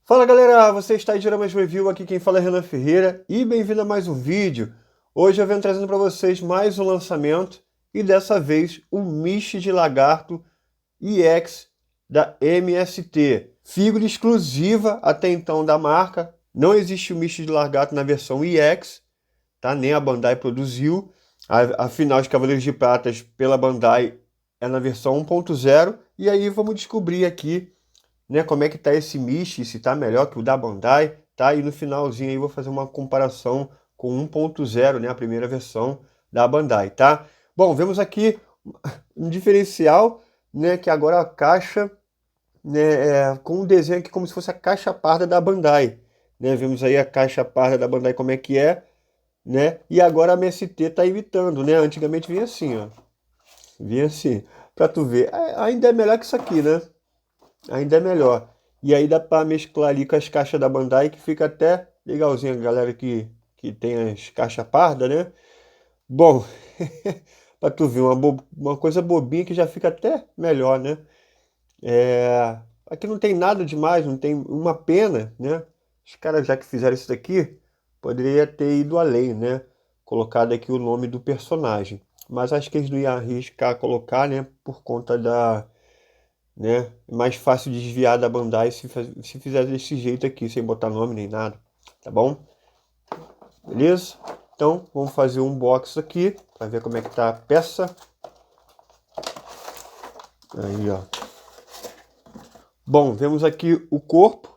Fala galera, você está em Geramas Review, aqui quem fala é Renan Ferreira e bem-vindo a mais um vídeo. Hoje eu venho trazendo para vocês mais um lançamento e dessa vez o Mish de Lagarto EX da MST. Figura exclusiva até então da marca, não existe o Mish de Lagarto na versão EX, tá? Nem a Bandai produziu. A final de Cavaleiros de Pratas pela Bandai é na versão 1.0 e aí vamos descobrir aqui, né, como é que tá esse Mish, se tá melhor que o da Bandai, tá? E no finalzinho aí eu vou fazer uma comparação com 1.0, né, a primeira versão da Bandai, tá? Bom, vemos aqui um diferencial, né, que agora a caixa, né, com um desenho aqui como se fosse a caixa parda da Bandai, né? Vemos aí a caixa parda da Bandai como é que é, né? E agora a MST tá imitando, né? Antigamente vinha assim, ó. Vinha assim, pra tu ver. Ainda é melhor que isso aqui, né? Ainda é melhor. E aí dá para mesclar ali com as caixas da Bandai, que fica até legalzinho, a galera que tem as caixas pardas, né? Bom, para tu ver, uma coisa bobinha que já fica até melhor, né? Aqui não tem nada demais, não tem uma pena, né? Os caras já que fizeram isso daqui, poderia ter ido além, né? Colocado aqui o nome do personagem. Mas acho que eles não iam arriscar colocar, né? Por conta da, né? É mais fácil desviar da Bandai se fizer desse jeito aqui, sem botar nome nem nada, tá bom? Beleza? Então, vamos fazer um unboxing aqui, para ver como é que tá a peça. Aí, ó. Bom, vemos aqui o corpo,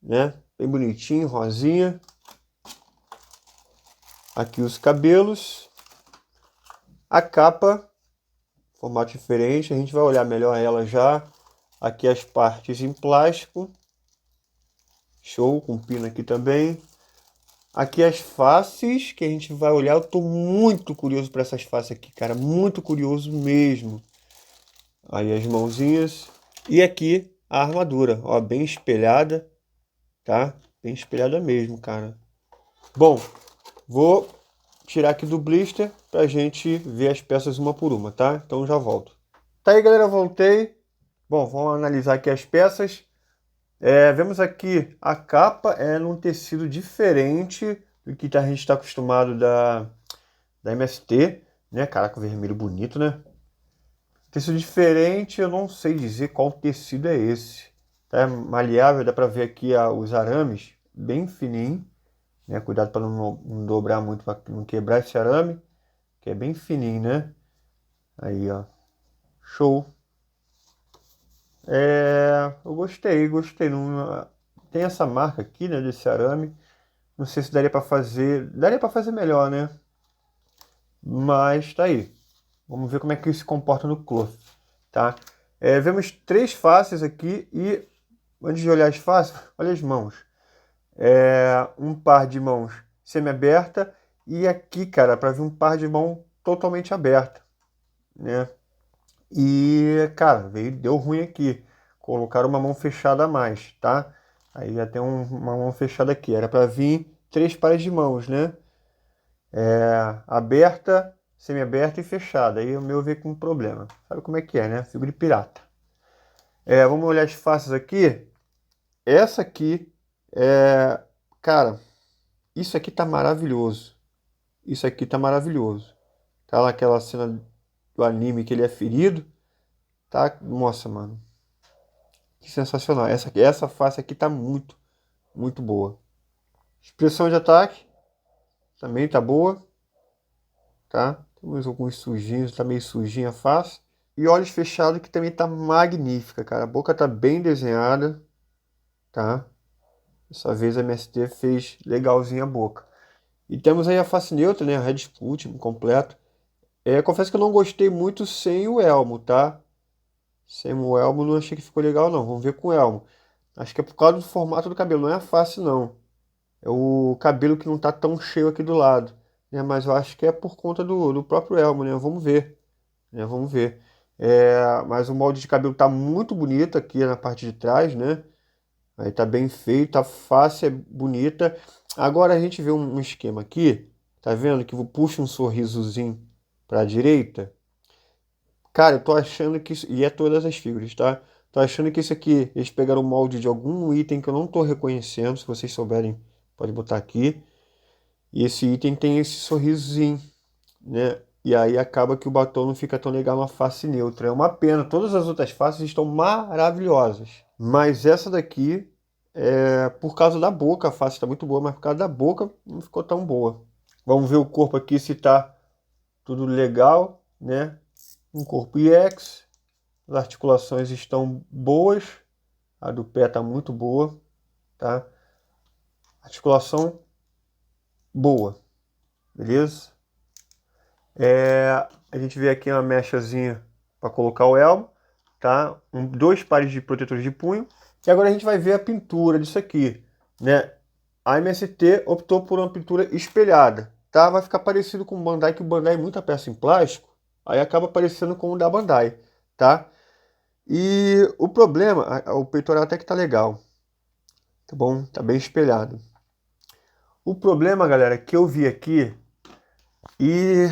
né? Bem bonitinho, rosinha. Aqui os cabelos. A capa, formato diferente, a gente vai olhar melhor ela já. Aqui as partes em plástico. Show, com pino aqui também. Aqui as faces que a gente vai olhar. Eu tô muito curioso para essas faces aqui, cara. Muito curioso mesmo. Aí as mãozinhas. E aqui a armadura, ó, bem espelhada, tá? Bem espelhada mesmo, cara. Bom, vou tirar aqui do blister pra gente ver as peças uma por uma, tá? Então já volto. Tá aí, galera, voltei. Bom, vamos analisar aqui as peças. Vemos aqui a capa é num tecido diferente do que a gente está acostumado da MST, né? Caraca, o vermelho bonito, né? Tecido diferente, eu não sei dizer qual tecido é esse. Tá maleável, dá para ver aqui os arames, bem fininho, né? Cuidado para não dobrar muito, para não quebrar esse arame, que é bem fininho, né? Aí, ó. Show. Eu gostei. Não, tem essa marca aqui, né, desse arame. Não sei se daria para fazer melhor, né? Mas tá aí. Vamos ver como é que isso se comporta no cloth, tá? Vemos três faces aqui e antes de olhar as faces, olha as mãos. Um par de mãos semi-aberta e aqui, cara, para ver um par de mão totalmente aberta, né? E, cara, deu ruim aqui. Colocaram uma mão fechada a mais, tá? Aí já tem uma mão fechada aqui. Era para vir três pares de mãos, né? Aberta, semi-aberta e fechada. Aí o meu veio com um problema. Sabe como é que é, né? Figura de pirata. Vamos olhar as faces aqui. Essa aqui cara, isso aqui tá maravilhoso. Isso aqui tá maravilhoso. Tá lá aquela cena do anime que ele é ferido. Tá? Nossa, mano. Que sensacional. Essa face aqui tá muito, muito boa. Expressão de ataque também tá boa, tá? Temos alguns sujinhos, tá meio sujinha a face. E olhos fechados que também tá magnífica, cara. A boca tá bem desenhada, tá? Dessa vez a MST fez legalzinha a boca. E temos aí a face neutra, né? A Red Split completo. Confesso que eu não gostei muito sem o elmo, tá? Sem o elmo não achei que ficou legal não. Vamos ver com o elmo. Acho que é por causa do formato do cabelo, não é a face não. É o cabelo que não tá tão cheio aqui do lado, né? Mas eu acho que é por conta do próprio elmo, né? Vamos ver, né? Vamos ver. Mas o molde de cabelo tá muito bonito aqui na parte de trás, né? Aí tá bem feito, a face é bonita. Agora a gente vê um esquema aqui, tá vendo? Que eu puxo um sorrisozinho pra direita. Cara, eu tô achando que isso... E é todas as figuras, tá? Tô achando que esse aqui, eles pegaram o molde de algum item que eu não tô reconhecendo. Se vocês souberem, pode botar aqui. E esse item tem esse sorrisozinho, né? E aí acaba que o batom não fica tão legal na face neutra. É uma pena. Todas as outras faces estão maravilhosas. Mas essa daqui, por causa da boca, a face está muito boa, mas por causa da boca não ficou tão boa. Vamos ver o corpo aqui se tá tudo legal, né? Um corpo IX. As articulações estão boas. A do pé está muito boa, tá? Articulação boa, beleza? A gente vê aqui uma mechazinha para colocar o elmo, tá? Dois pares de protetores de punho. E agora a gente vai ver a pintura disso aqui, né? A MST optou por uma pintura espelhada, tá? Vai ficar parecido com o Bandai, que o Bandai é muita peça em plástico, aí acaba parecendo com o da Bandai, tá? E o problema, o peitoral até que tá legal, tá bom? Tá bem espelhado. O problema, galera, que eu vi aqui e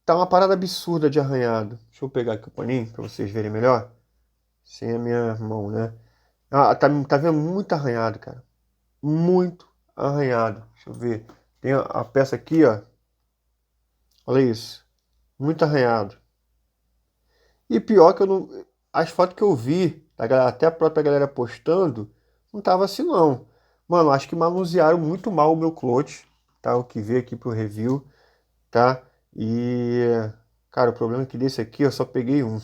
tá uma parada absurda de arranhado. Deixa eu pegar aqui o paninho para vocês verem melhor. Sem a minha mão, né? Tá vendo muito arranhado, cara. Muito arranhado. Deixa eu ver. Tem a peça aqui, ó. Olha isso. Muito arranhado. E pior que eu não... As fotos que eu vi, até a própria galera postando, não tava assim não. Mano, acho que manusearam muito mal o meu clote, tá? O que veio aqui pro review, tá? E... Cara, o problema é que desse aqui eu só peguei um.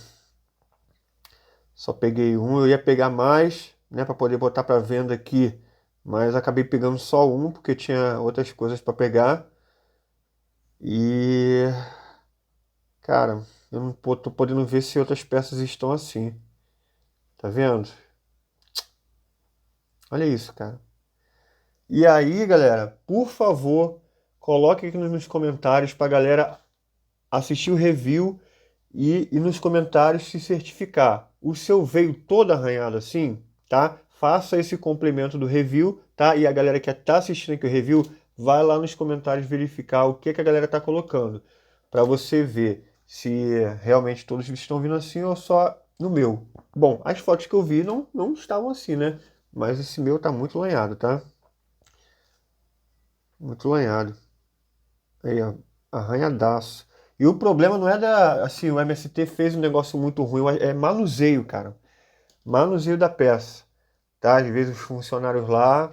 Só peguei um, eu ia pegar mais, né, para poder botar para venda aqui, mas acabei pegando só um porque tinha outras coisas para pegar. E cara, eu não tô podendo ver se outras peças estão assim. Tá vendo? Olha isso, cara. E aí, galera, por favor, coloque aqui nos comentários para galera assistir o review e nos comentários se certificar. O seu veio todo arranhado assim, tá? Faça esse complemento do review, tá? E a galera que tá assistindo aqui o review, vai lá nos comentários verificar o que a galera tá colocando, para você ver se realmente todos estão vindo assim ou só no meu. Bom, as fotos que eu vi não estavam assim, né? Mas esse meu tá muito lanhado, tá? Muito lanhado. Aí, ó, arranhadaço. E o problema não é assim, o MST fez um negócio muito ruim, é manuseio, cara. Manuseio da peça, tá? Às vezes os funcionários lá,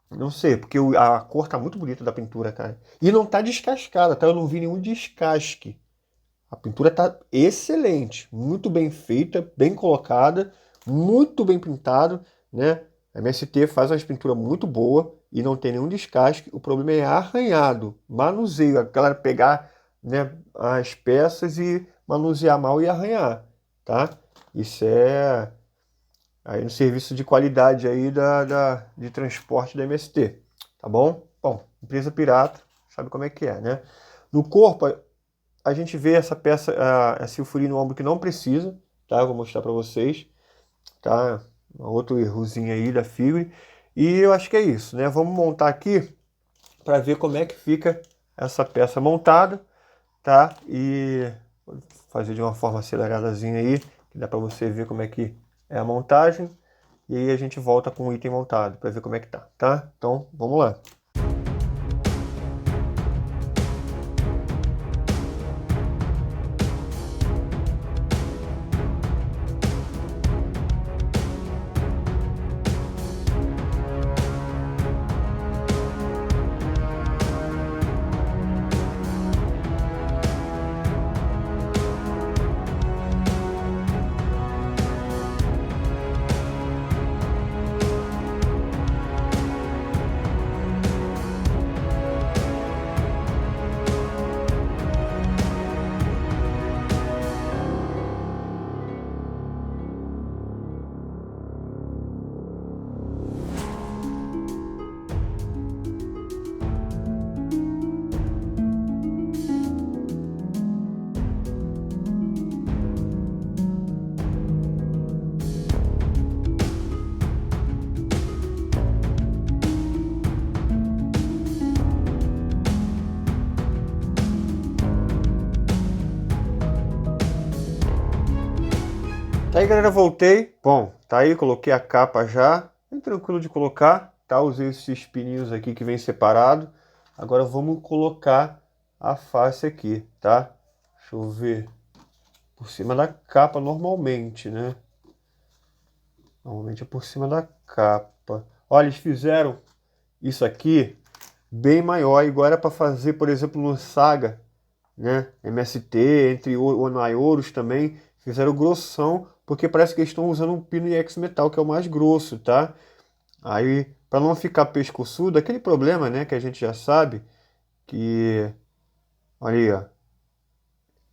não sei, porque a cor tá muito bonita da pintura, cara. E não tá descascada, tá? Eu não vi nenhum descasque. A pintura tá excelente, muito bem feita, bem colocada, muito bem pintado, né? A MST faz uma pintura muito boa e não tem nenhum descasque. O problema é arranhado, manuseio, a galera pegar, né, as peças e manusear mal e arranhar, tá? Isso é aí no serviço de qualidade aí de transporte da MST, tá bom? Bom, empresa pirata, sabe como é que é, né? No corpo, a gente vê essa peça, a silfuria no ombro que não precisa, tá? Eu vou mostrar para vocês, tá? Outro errozinho aí da Figure. E eu acho que é isso, né? Vamos montar aqui para ver como é que fica essa peça montada, tá? E vou fazer de uma forma aceleradazinha aí, que dá para você ver como é que é a montagem. E aí a gente volta com o item montado para ver como é que tá? Então, vamos lá. Tá aí, galera, voltei. Bom, tá aí, coloquei a capa já. Bem tranquilo de colocar, tá? Usei esses pininhos aqui que vem separado. Agora vamos colocar a face aqui, tá? Deixa eu ver. Por cima da capa normalmente, né? Normalmente é por cima da capa. Olha, eles fizeram isso aqui bem maior. Igual era para fazer, por exemplo, no Saga, né? MST, entre Onaiorus também. Fizeram grossão, porque parece que eles estão usando um pino EX Metal, que é o mais grosso, tá? Aí, para não ficar pescoçudo, aquele problema, né, que a gente já sabe, que, olha aí, ó,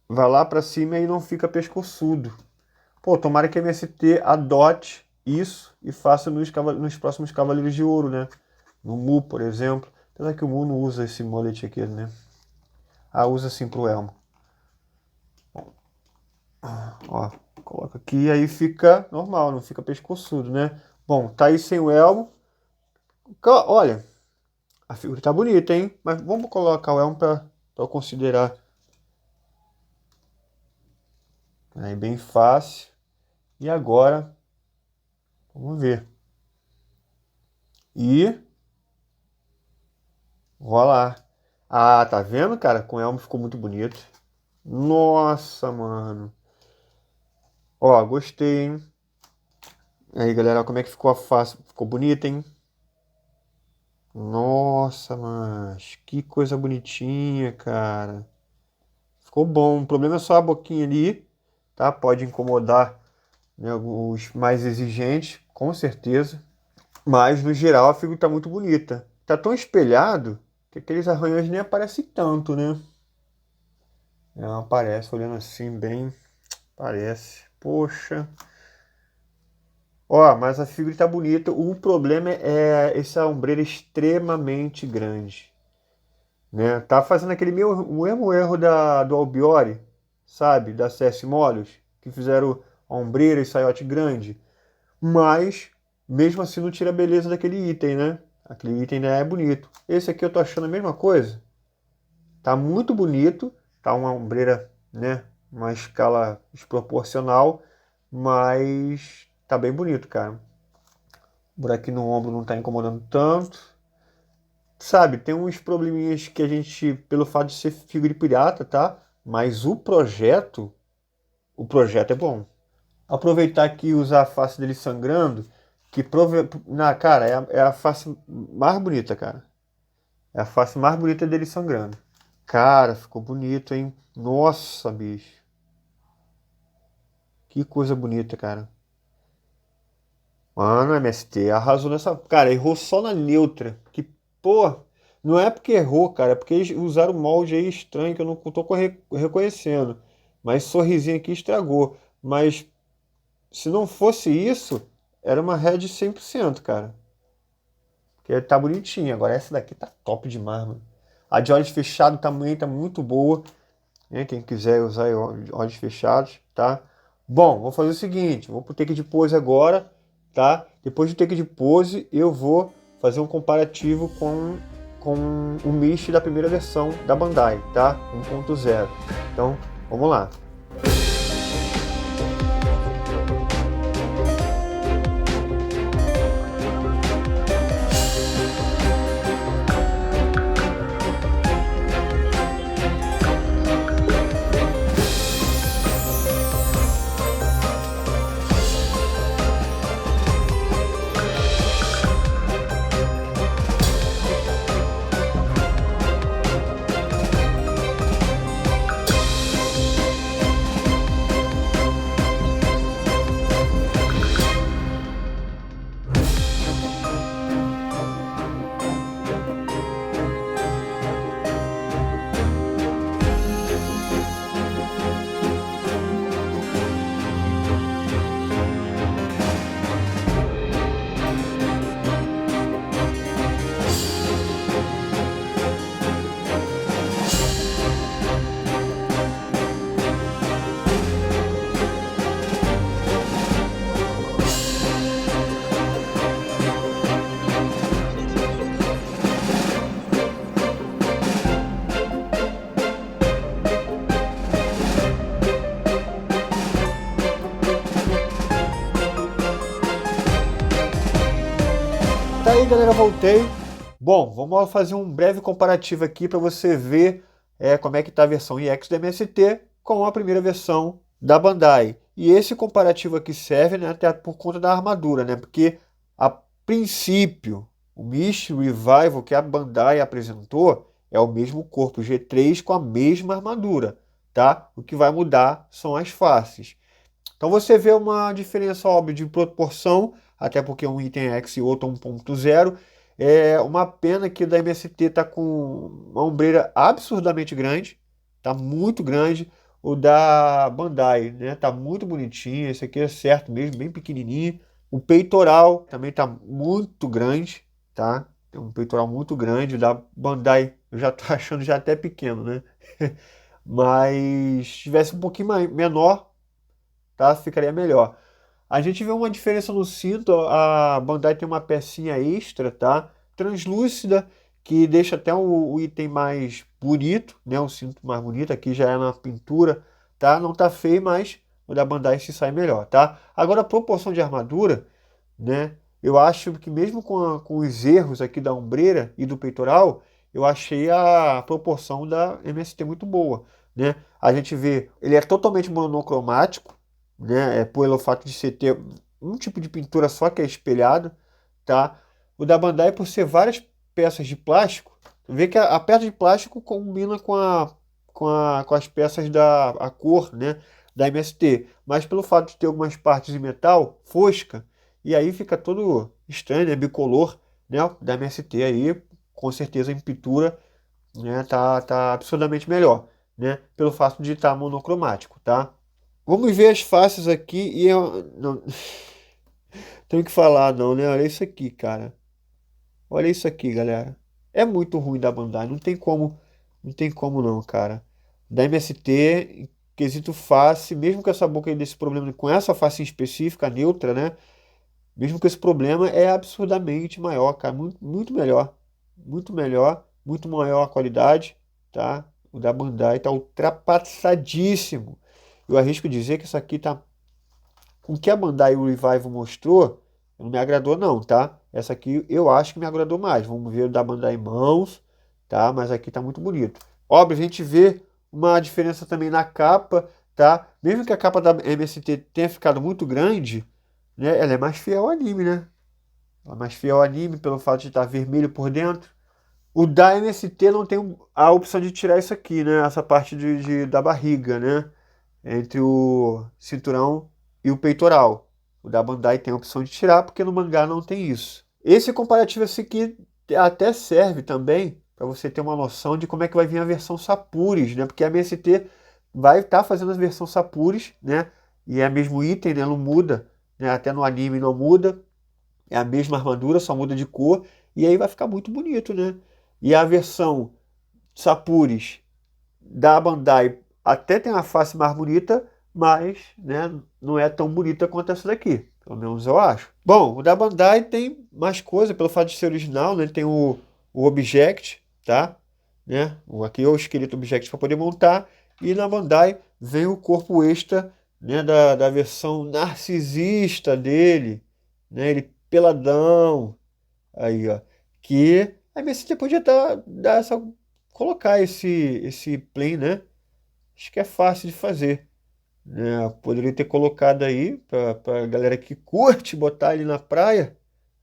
vai lá para cima e não fica pescoçudo. Pô, tomara que a MST adote isso e faça nos próximos Cavaleiros de Ouro, né? No Mu, por exemplo. Apesar que o Mu não usa esse mullet aqui, né? Ah, usa sim pro elmo. Ó, coloca aqui e aí fica normal, não fica pescoçudo, né? Bom, tá aí sem o elmo. Olha, a figura tá bonita, hein? Mas vamos colocar o elmo para eu considerar. Aí bem fácil. E agora, vamos ver. E vou lá. Ah, tá vendo, cara? Com o elmo ficou muito bonito. Nossa, mano. Ó, gostei, hein? Aí, galera, como é que ficou a face? Ficou bonita, hein? Nossa, mas que coisa bonitinha, cara. Ficou bom. O problema é só a boquinha ali, tá? Pode incomodar, né, os mais exigentes, com certeza. Mas, no geral, a figura tá muito bonita. Tá tão espelhado que aqueles arranhões nem aparecem tanto, né? Não aparece, olhando assim, bem... Parece. Poxa. Ó, mas a figura tá bonita. O problema é essa ombreira extremamente grande, né? Tá fazendo aquele o mesmo erro do Albiore, sabe? Da CS Molos, que fizeram a ombreira e saiote grande. Mas, mesmo assim, não tira a beleza daquele item, né? Aquele item ainda é bonito. Esse aqui eu tô achando a mesma coisa. Tá muito bonito. Tá uma ombreira, né? Uma escala desproporcional, mas tá bem bonito, cara. O buraquinho no ombro não tá incomodando tanto. Sabe, tem uns probleminhas que a gente, pelo fato de ser figura pirata, tá? Mas o projeto é bom. Aproveitar aqui e usar a face dele sangrando, que cara, é a face mais bonita, cara. É a face mais bonita dele sangrando. Cara, ficou bonito, hein? Nossa, bicho. Que coisa bonita, cara. Mano, MST arrasou nessa. Cara, errou só na neutra. Que, pô, não é porque errou, cara. É porque eles usaram um molde aí estranho que eu não tô reconhecendo. Mas sorrisinho aqui estragou. Mas se não fosse isso, era uma red 100%, cara. Porque tá bonitinha. Agora essa daqui tá top demais, mano. A de olhos fechados também tá muito boa. Né? Quem quiser usar olhos fechados, tá? Bom, vou fazer o seguinte. Vou pro take de pose agora, tá? Depois do take de pose, eu vou fazer um comparativo com o Mist da primeira versão da Bandai, tá? 1.0. Então, vamos lá. Tá aí, galera, voltei. Bom, vamos fazer um breve comparativo aqui para você ver como é que está a versão EX da MST com a primeira versão da Bandai. E esse comparativo aqui serve, né, até por conta da armadura, né? Porque a princípio o Mist Revival que a Bandai apresentou é o mesmo corpo G3 com a mesma armadura, tá? O que vai mudar são as faces. Então você vê uma diferença óbvia de proporção, até porque um item X e outro 1.0. É uma pena que o da MST está com uma ombreira absurdamente grande, tá muito grande. O da Bandai, né, tá muito bonitinho, esse aqui é certo mesmo, bem pequenininho. O peitoral também tá muito grande, tá? Tem um peitoral muito grande, o da Bandai eu já tô achando já até pequeno, né? Mas se tivesse um pouquinho menor, tá? Ficaria melhor. A gente vê uma diferença no cinto, a Bandai tem uma pecinha extra, tá? Translúcida, que deixa até o item mais bonito, né? O cinto mais bonito, aqui já é na pintura, tá? Não tá feio, mas o da Bandai se sai melhor, tá? Agora a proporção de armadura, né? Eu acho que mesmo com os erros aqui da ombreira e do peitoral, eu achei a proporção da MST muito boa, né? A gente vê, ele é totalmente monocromático, né? Pelo fato de você ter um tipo de pintura só que é espelhado, tá? O da Bandai, por ser várias peças de plástico, vê que a peça de plástico combina com as peças a cor, né, da MST, mas pelo fato de ter algumas partes de metal, fosca, e aí fica todo estranho, né, bicolor, né, da MST aí, com certeza em pintura, né, tá absurdamente melhor, né, pelo fato de estar monocromático, tá? Vamos ver as faces aqui e eu não tenho que falar não, né? Olha isso aqui, cara. Olha isso aqui, galera. É muito ruim da Bandai, não tem como não, cara. Da MST, em quesito face, mesmo com essa boca aí desse problema, com essa face em específica, neutra, né? Mesmo com esse problema, é absurdamente maior, cara. Muito, muito melhor. Muito melhor, muito maior a qualidade, tá? O da Bandai tá ultrapassadíssimo. Eu arrisco dizer que isso aqui tá com o que a Bandai Revival mostrou, não me agradou não, tá? Essa aqui eu acho que me agradou mais. Vamos ver o da Bandai em mãos, tá? Mas aqui tá muito bonito. Óbvio, a gente vê uma diferença também na capa, tá? Mesmo que a capa da MST tenha ficado muito grande, né? Ela é mais fiel ao anime, né? Ela é mais fiel ao anime pelo fato de estar vermelho por dentro. O da MST não tem a opção de tirar isso aqui, né? Essa parte da barriga, né? Entre o cinturão e o peitoral. O da Bandai tem a opção de tirar, porque no mangá não tem isso. Esse comparativo aqui até serve também para você ter uma noção de como é que vai vir a versão Sapuris, né? Porque a MST vai estar fazendo a versão Sapuris, né? E é o mesmo item, né? Não muda, né? Até no anime não muda. É a mesma armadura, só muda de cor. E aí vai ficar muito bonito, né? E a versão Sapuris da Bandai até tem uma face mais bonita, mas, né, não é tão bonita quanto essa daqui. Pelo menos eu acho. Bom, o da Bandai tem mais coisa, pelo fato de ser original, né? Ele tem o Object, tá? Né? Aqui é o esqueleto Object para poder montar. E na Bandai vem o corpo extra, né, da versão narcisista dele, né? Ele peladão. Aí, ó. Que a MST podia colocar esse play, né? Acho que é fácil de fazer, né? Eu poderia ter colocado aí pra galera que curte botar ele na praia.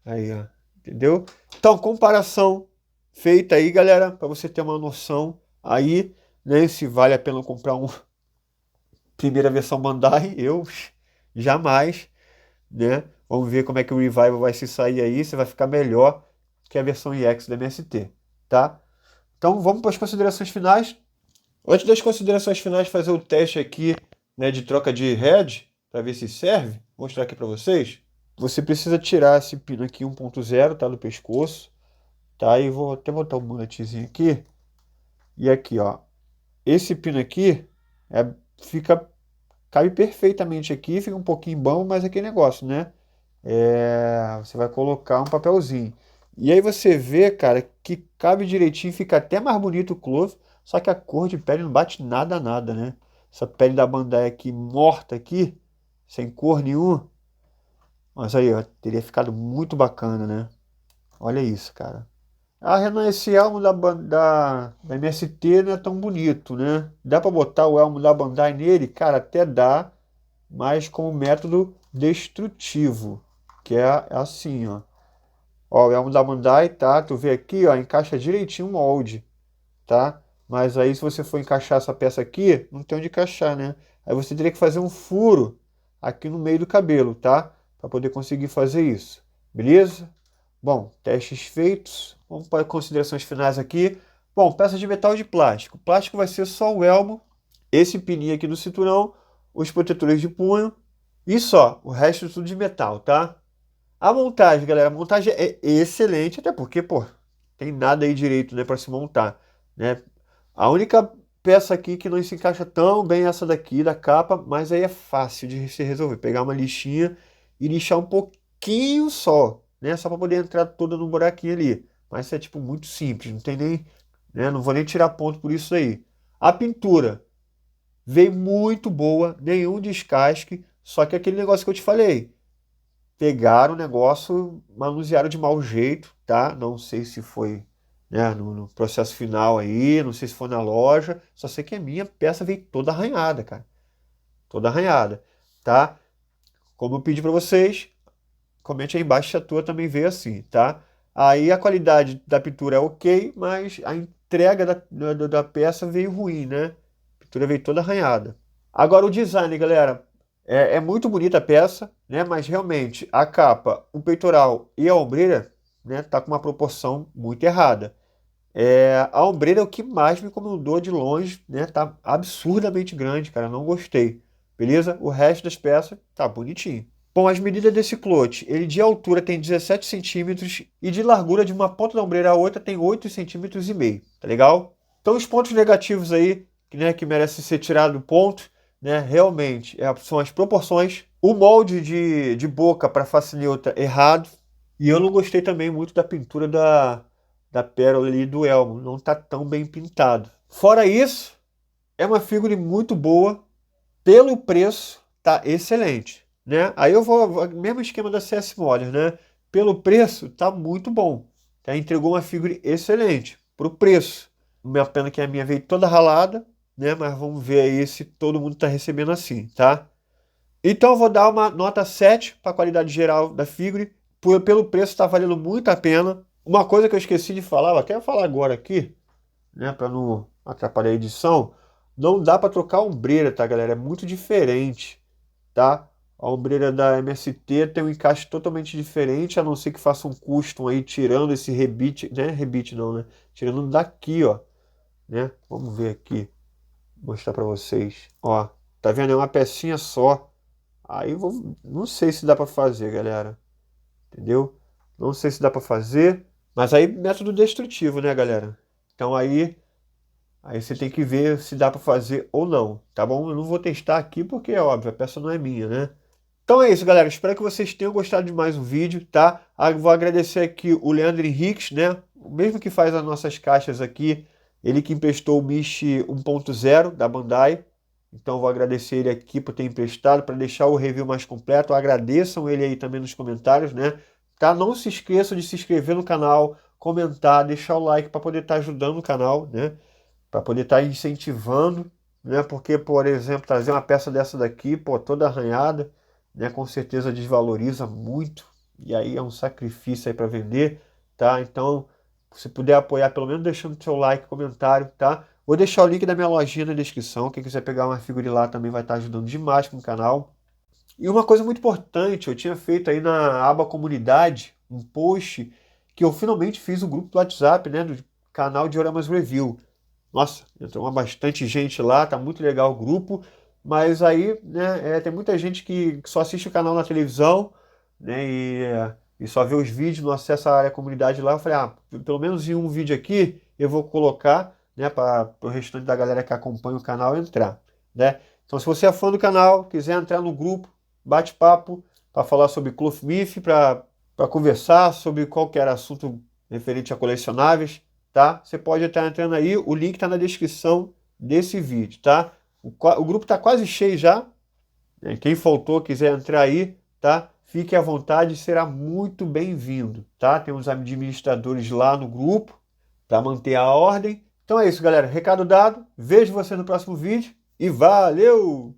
Aí, ó. Entendeu? Então, comparação feita aí, galera, para você ter uma noção aí, né? Se vale a pena comprar um primeira versão Bandai, eu jamais, né? Vamos ver como é que o Revival vai se sair aí, se vai ficar melhor que a versão EX da MST, tá? Então vamos para as considerações finais. Antes das considerações finais, fazer o teste aqui, né, de troca de head, para ver se serve. Vou mostrar aqui para vocês. Você precisa tirar esse pino aqui 1.0, tá, do pescoço, tá? E vou até botar um muletezinho aqui. E aqui, ó, esse pino aqui cabe perfeitamente aqui, fica um pouquinho bom, mas é aquele negócio, né? Você vai colocar um papelzinho. E aí você vê, cara, que cabe direitinho, fica até mais bonito o clove, só que a cor de pele não bate nada a nada, né? Essa pele da Bandai aqui, morta aqui, sem cor nenhuma. Mas aí, ó, teria ficado muito bacana, né? Olha isso, cara. Esse elmo da MST não é tão bonito, né? Dá pra botar o elmo da Bandai nele? Cara, até dá, mas como método destrutivo, que é assim, ó. Ó, o elmo da Bandai, tá? Tu vê aqui, ó, encaixa direitinho o molde, tá? Mas aí se você for encaixar essa peça aqui, não tem onde encaixar, né? Aí você teria que fazer um furo aqui no meio do cabelo, tá? Para poder conseguir fazer isso. Beleza? Bom, testes feitos. Vamos para considerações finais aqui. Bom, peça de metal e de plástico. O plástico vai ser só o elmo, esse pininho aqui do cinturão, os protetores de punho e só. O resto tudo de metal, tá? A montagem, galera, a montagem é excelente, até porque, pô, tem nada aí direito, né, para se montar, né? A única peça aqui que não se encaixa tão bem é essa daqui da capa, mas aí é fácil de se resolver. Pegar uma lixinha e lixar um pouquinho só, né? Só para poder entrar toda no buraquinho ali. Mas isso é tipo muito simples, não tem nem, né? Não vou nem tirar ponto por isso aí. A pintura veio muito boa, nenhum descasque, só que aquele negócio que eu te falei, pegaram o negócio, manusearam de mau jeito, tá? Não sei se foi, né, no processo final aí, não sei se foi na loja, só sei que a minha peça veio toda arranhada, cara. Toda arranhada, tá? Como eu pedi para vocês, comente aí embaixo se a tua também veio assim, tá? Aí a qualidade da pintura é ok, mas a entrega da peça veio ruim, né? A pintura veio toda arranhada. Agora o design, galera, é muito bonita a peça, né? Mas realmente a capa, o peitoral e a ombreira, né, tá com uma proporção muito errada. A ombreira é o que mais me incomodou de longe, né? Tá absurdamente grande, cara, não gostei. Beleza? O resto das peças tá bonitinho. Bom, as medidas desse clote, ele de altura tem 17 centímetros e de largura de uma ponta da ombreira a outra tem 8,5 centímetros, tá legal? Então os pontos negativos aí, né, que merecem ser tirado do ponto, né, realmente são as proporções, o molde de boca para face neutra errado, e eu não gostei também muito da pintura da pérola ali do elmo, não tá tão bem pintado. Fora isso, é uma figura muito boa, pelo preço, tá excelente, né? Aí eu mesmo esquema da CS Models, né? Pelo preço, tá muito bom. Tá? Entregou uma figura excelente pro preço. Uma pena que a minha veio toda ralada, né? Mas vamos ver aí se todo mundo tá recebendo assim, tá? Então eu vou dar uma nota 7 para a qualidade geral da figura. Pelo preço tá valendo muito a pena. Uma coisa que eu esqueci de falar, eu até vou falar agora aqui, né, para não atrapalhar a edição, não dá para trocar a ombreira, tá, galera? É muito diferente, tá? A ombreira da MST tem um encaixe totalmente diferente, a não ser que faça um custom aí tirando esse rebite, né? Rebite não, né? Tirando daqui, ó, né? Vamos ver aqui, mostrar para vocês. Ó, tá vendo? É uma pecinha só. Aí não sei se dá para fazer, galera. Entendeu? Não sei se dá para fazer, mas aí método destrutivo, né, galera? Então aí você tem que ver se dá para fazer ou não, tá bom? Eu não vou testar aqui porque é óbvio, a peça não é minha, né? Então é isso, galera. Espero que vocês tenham gostado de mais um vídeo, tá? Vou agradecer aqui o Leandro Henriques, né? O mesmo que faz as nossas caixas aqui, ele que emprestou o Mishi 1.0 da Bandai. Então vou agradecer ele aqui por ter emprestado, para deixar o review mais completo. Agradeçam ele aí também nos comentários, né? Tá? Não se esqueçam de se inscrever no canal, comentar, deixar o like para poder estar ajudando o canal, né? Para poder estar incentivando, né? Porque, por exemplo, trazer uma peça dessa daqui, pô, toda arranhada, né? Com certeza desvaloriza muito. E aí é um sacrifício aí para vender, tá? Então, se puder apoiar, pelo menos deixando seu like, comentário, tá? Vou deixar o link da minha lojinha na descrição. Quem quiser pegar uma figura lá também vai estar ajudando demais com o canal. E uma coisa muito importante, eu tinha feito aí na aba comunidade um post que eu finalmente fiz o grupo do WhatsApp, né? Do canal Dioramas Review. Nossa, entrou bastante gente lá, tá muito legal o grupo, mas aí, né, tem muita gente que só assiste o canal na televisão, né, e só vê os vídeos, não acessa a área comunidade lá. Eu falei, pelo menos em um vídeo aqui eu vou colocar, né, para o restante da galera que acompanha o canal entrar, né. Então se você é fã do canal, quiser entrar no grupo, bate-papo, para falar sobre Clothmith, para conversar sobre qualquer assunto referente a colecionáveis, tá? Você pode estar entrando aí, o link está na descrição desse vídeo, tá? O grupo está quase cheio já, né? Quem faltou, quiser entrar aí, tá? fique à vontade, será muito bem-vindo, tá? Tem uns administradores lá no grupo para manter a ordem. Então é isso, galera. Recado dado. Vejo você no próximo vídeo e valeu!